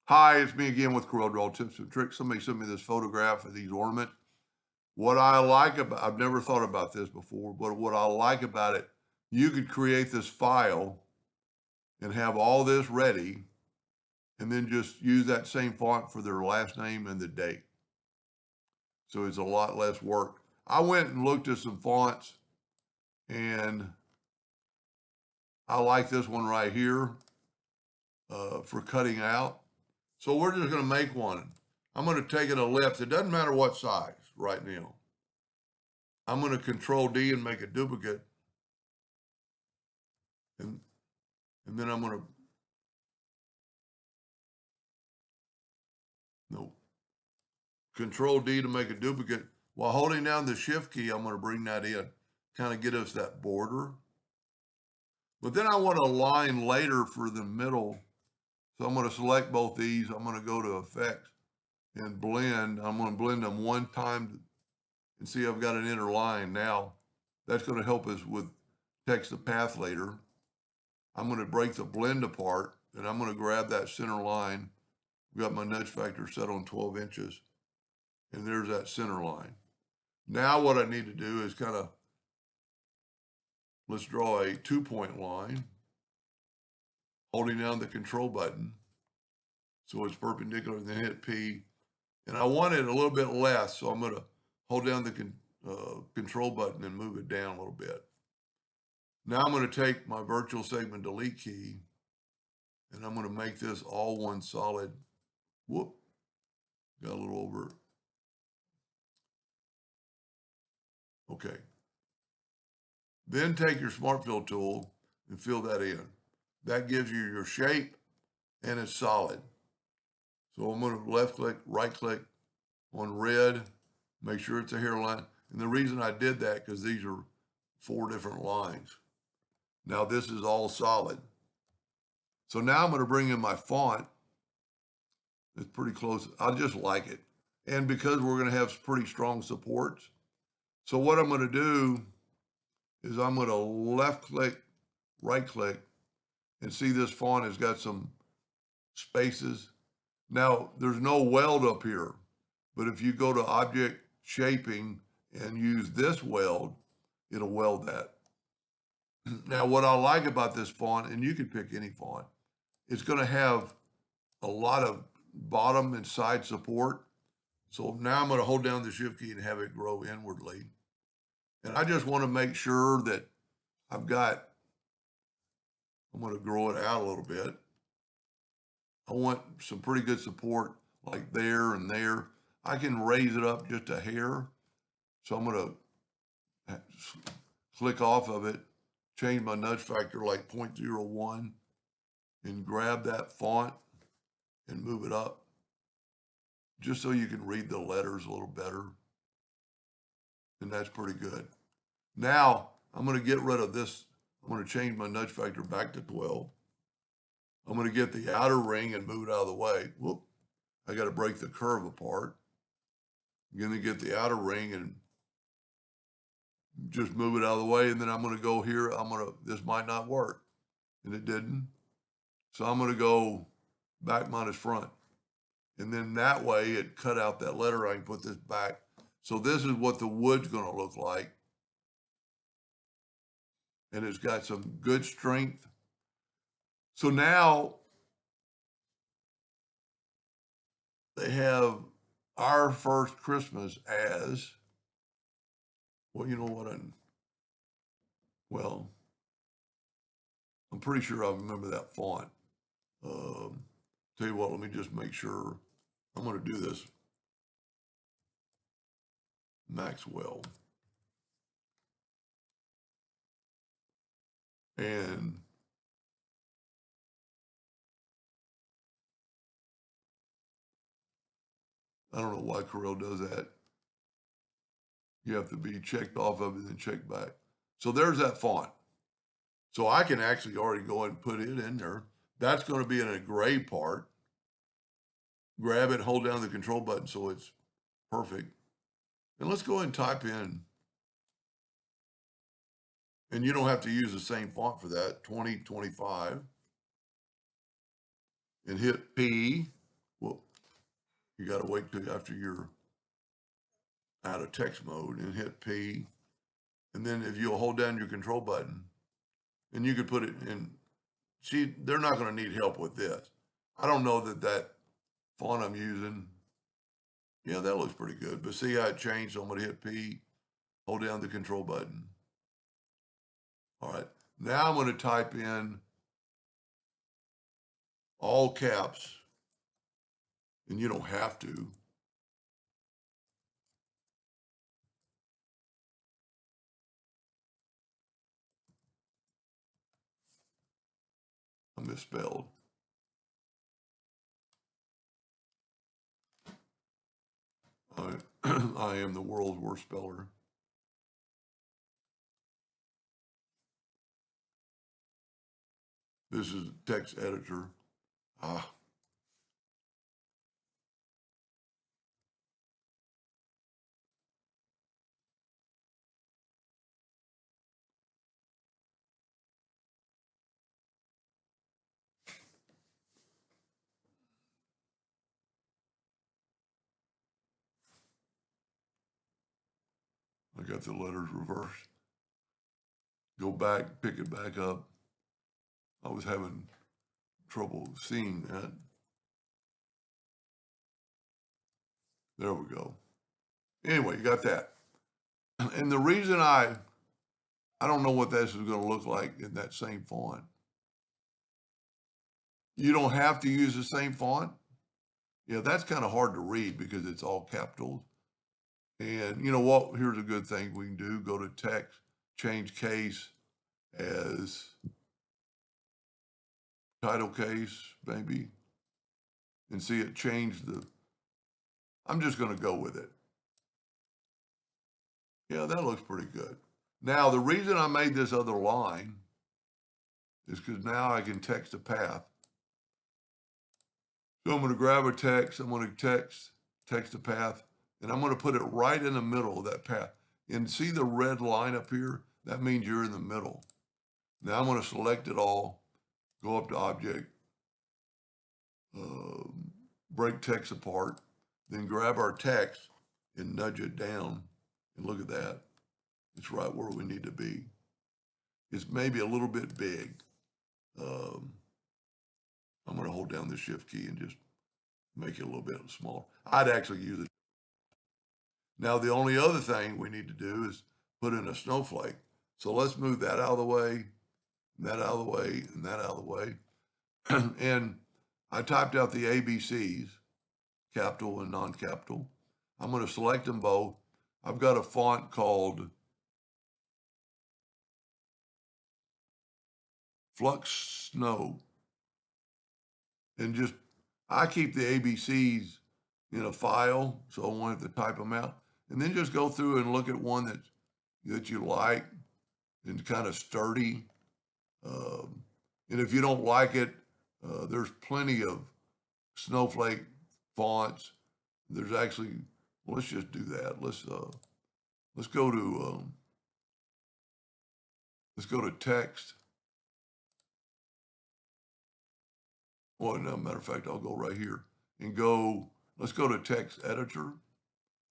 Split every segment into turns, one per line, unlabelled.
Hi, it's me again with Corel Draw Tips and Tricks. Somebody sent me this photograph of these ornaments. What I like about, I've never thought about this before, but what I like about it, you could create this file and have all this ready and then just use that same font for their last name and the date. So it's a lot less work. I went and looked at some fonts and I like this one right here for cutting out. So we're just going to make one. I'm going to take it a left. It doesn't matter what size right now. I'm going to Control D and make a duplicate. And, and then I'm going to, no, Control D to make a duplicate. While holding down the Shift key, I'm going to bring that in, kind of get us that border. But then I want a line later for the middle. So I'm going to select both these. I'm going to go to Effects and Blend. I'm going to blend them one time and see I've got an inner line now. That's going to help us with text to path later. I'm going to break the blend apart and I'm going to grab that center line. I've got my nudge factor set on 12 inches and there's that center line. Now what I need to do is kind of, let's draw a 2-point line, holding down the control button so it's perpendicular, and then hit P. And I want it a little bit less, so I'm going to hold down the control button and move it down a little bit. Now I'm going to take my virtual segment delete key and I'm going to make this all one solid. Whoop, got a little over. Okay. Then take your Smart Fill tool and fill that in. That gives you your shape and it's solid. So I'm going to left click, right click on red, make sure it's a hairline. And the reason I did that, because these are 4 different lines. Now this is all solid. So now I'm going to bring in my font. It's pretty close. I just like it. And because we're going to have pretty strong supports. So what I'm going to do is I'm going to left click, right click, and see this font has got some spaces. Now there's no weld up here, but if you go to Object Shaping and use this weld, it'll weld that. Now what I like about this font, and you can pick any font, it's going to have a lot of bottom and side support. So now I'm going to hold down the Shift key and have it grow inwardly. And I just want to make sure that I'm going to grow it out a little bit. I want some pretty good support like there and there. I can raise it up just a hair. So I'm going to click off of it, change my nudge factor like 0.01 and grab that font and move it up just so you can read the letters a little better. And that's pretty good. Now I'm going to get rid of this. I'm going to change my nudge factor back to 12. I'm going to get the outer ring and move it out of the way. Whoop. I got to break the curve apart. I'm going to get the outer ring and just move it out of the way. And then I'm going to go here. This might not work. And it didn't. So I'm going to go back minus front. And then that way it cut out that letter. I can put this back. So this is what the wood's going to look like. And it's got some good strength. So now they have our first Christmas as, well, you know what? I'm pretty sure I remember that font. Tell you what, let me just make sure. I'm going to do this. Maxwell. And I don't know why Corel does that. You have to be checked off of it and then checked back. So there's that font. So I can actually already go ahead and put it in there. That's going to be in a gray part. Grab it, hold down the control button so it's perfect. And let's go ahead and type in. And you don't have to use the same font for that, 2025. And hit P. You got to wait till after you're out of text mode and hit P. And then if you'll hold down your control button, and you could put it in, see, they're not going to need help with this. I don't know that font I'm using, yeah, that looks pretty good. But see how it changed? So I'm going to hit P, hold down the control button. All right, now I'm going to type in all caps, and you don't have to. I misspelled. I am the world's worst speller. This is text editor. Ah, I got the letters reversed. Go back, pick it back up. I was having trouble seeing that. There we go. Anyway, you got that. And the reason I don't know what this is going to look like in that same font. You don't have to use the same font. Yeah, that's kind of hard to read because it's all capitals. And you know what? Here's a good thing we can do. Go to text, change case as title case, maybe, and see it change the, I'm just going to go with it. Yeah, that looks pretty good. Now, the reason I made this other line is because now I can text a path. So I'm going to grab a text, I'm going to text a path, and I'm going to put it right in the middle of that path. And see the red line up here? That means you're in the middle. Now I'm going to select it all, go up to Object, break text apart, then grab our text and nudge it down. And look at that. It's right where we need to be. It's maybe a little bit big. I'm going to hold down the Shift key and just make it a little bit smaller. I'd actually use it. Now, the only other thing we need to do is put in a snowflake. So let's move that out of the way, that out of the way, and that out of the way. And I typed out the ABCs, capital and non-capital. I'm going to select them both. I've got a font called Flux Snow. And just, I keep the ABCs in a file, so I won't have to type them out. And then just go through and look at one that you like and kind of sturdy. And if you don't like it, there's plenty of snowflake fonts. There's actually, well, let's just do that. Let's go to text. Well, no, matter of fact, I'll go right here and go. Let's go to text editor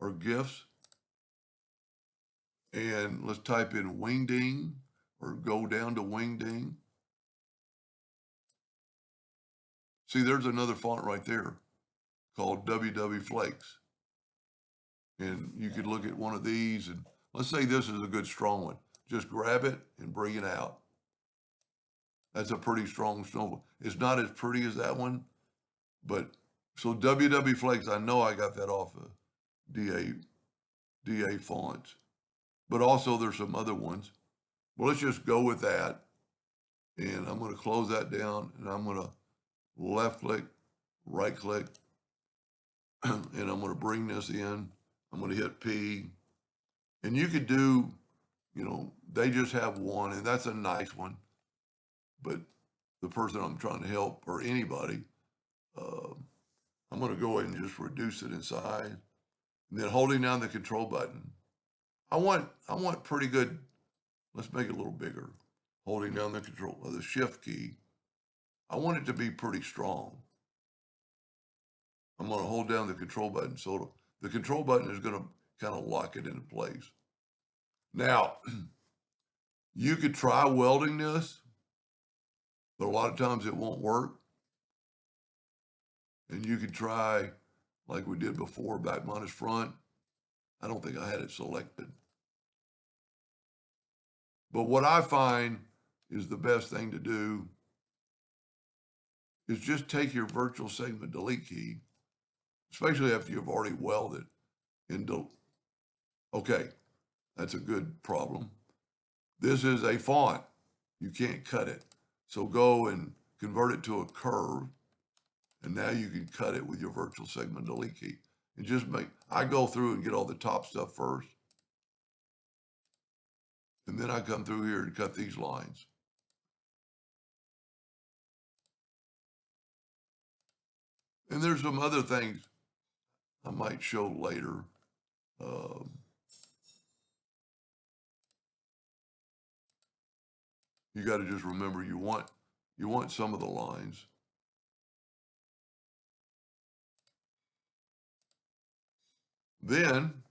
or GIFs, and let's type in Wingding or go down to Wingding. See, there's another font right there called WW Flakes. And you could look at one of these, and let's say this is a good strong one. Just grab it and bring it out. That's a pretty strong snow. It's not as pretty as that one, but so WW Flakes, I know I got that off of DA fonts, but also there's some other ones. Well, let's just go with that. And I'm going to close that down, and I'm going to left click, right click, and I'm going to bring this in. I'm going to hit P. And you could do, they just have one, and that's a nice one. But the person I'm trying to help, or anybody, I'm going to go ahead and just reduce it in size. And then holding down the control button. I want pretty good, let's make it a little bigger. Holding down the Shift key. I want it to be pretty strong. I'm going to hold down the control button. So the control button is going to kind of lock it into place. Now, you could try welding this, but a lot of times it won't work. And you could try, like we did before, back minus front. I don't think I had it selected. But what I find is the best thing to do is just take your virtual segment delete key, especially after you've already welded, and okay, that's a good problem. This is a font. You can't cut it. So go and convert it to a curve, and now you can cut it with your virtual segment delete key. And just I go through and get all the top stuff first, and then I come through here and cut these lines. And there's some other things I might show later. You got to just remember you want some of the lines. Then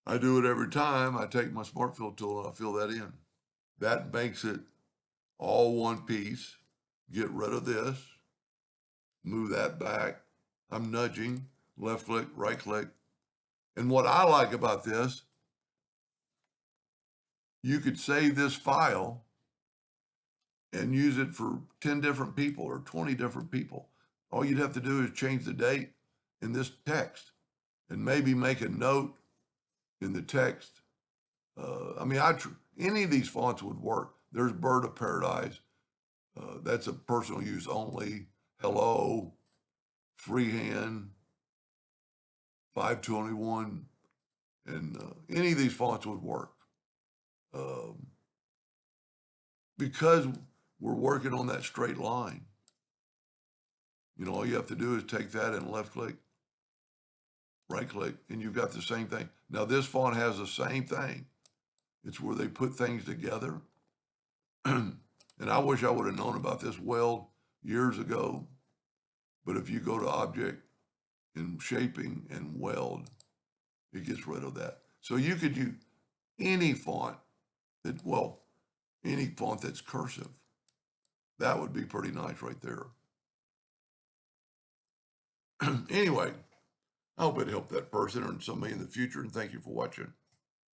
I do it every time. I take my Smart Fill tool and I fill that in. That makes it all one piece. Get rid of this. Move that back. I'm nudging. Left click, right click. And what I like about this, you could save this file and use it for 10 different people or 20 different people. All you'd have to do is change the date in this text and maybe make a note in the text. I mean, any of these fonts would work. There's Bird of Paradise. That's a personal use only. Hello, Freehand, 521, and any of these fonts would work. Because we're working on that straight line, all you have to do is take that and left click, right click, and you've got the same thing. Now this font has the same thing. It's where they put things together. And I wish I would have known about this weld years ago. But if you go to object and shaping and weld, it gets rid of that. So you could use any font any font that's cursive. That would be pretty nice right there. Anyway, I hope it helped that person or somebody in the future, and thank you for watching.